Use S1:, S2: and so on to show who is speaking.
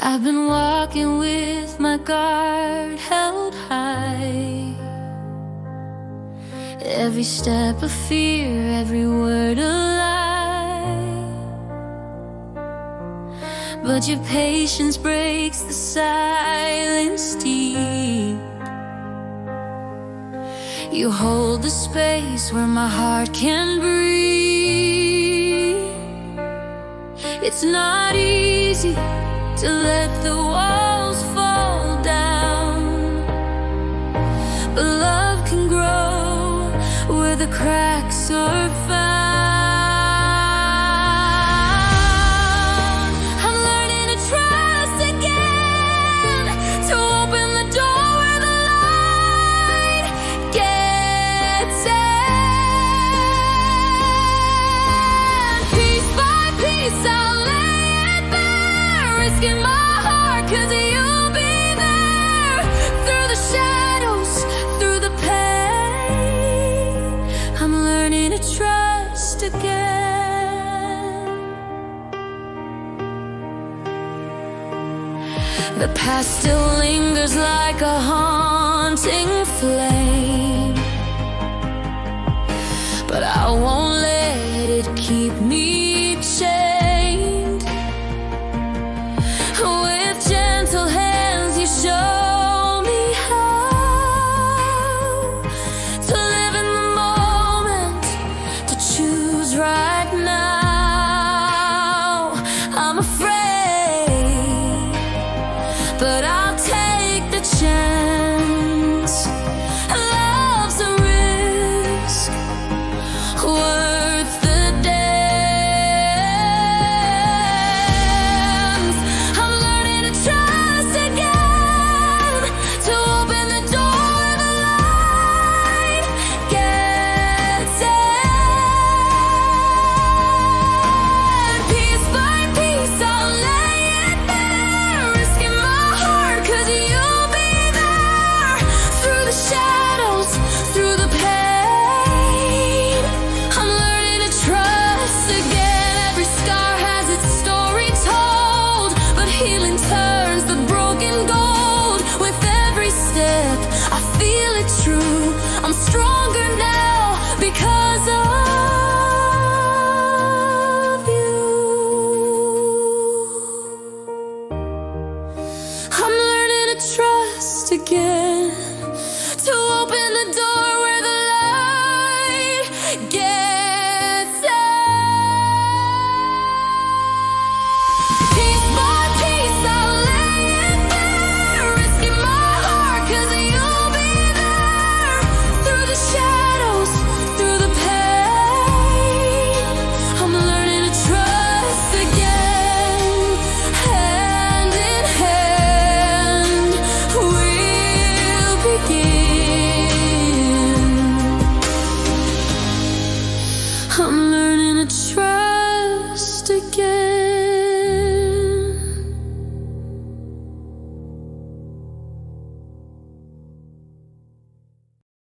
S1: I've been walking with my guard held high. Every step a fear, every word a lie. But your patience breaks the silence deep. You hold the space where my heart can breathe. It's not easy to let the walls fall down, but love can grow where the cracks are found. I'm learning to trust again, to open the door where the light gets in. Piece by piece I'll lay it bare, risking my heart 'cause you'll be there. Through the shadows, through the pain, I'm learning to trust again. The past still lingers like a haunting flame, but I won't let it keep me chained. With gentle hands you show me how to live in the moment, to choose right now. I'm afraid, but I'll take the chance. Love's a risk worth the dance. I'm learning to trust again, to open the door where the light gets in. Piece by piece I'll lay it bare, risking my heart 'cause you'll be there. Through the shadows, through the pain, I'm learning to trust again. Every scar has its story told, but healing turns the broken gold. With every step I feel it true. I'm stronger now because of you. I'm learning to trust again, to open the door where the light gets in. Piece by piece I'll lay it bare, risking my heart 'cause you'll be there. Through the shadows, through the pain, I'm learning to trust again. Hand in hand we'll begin. I'm learning to trust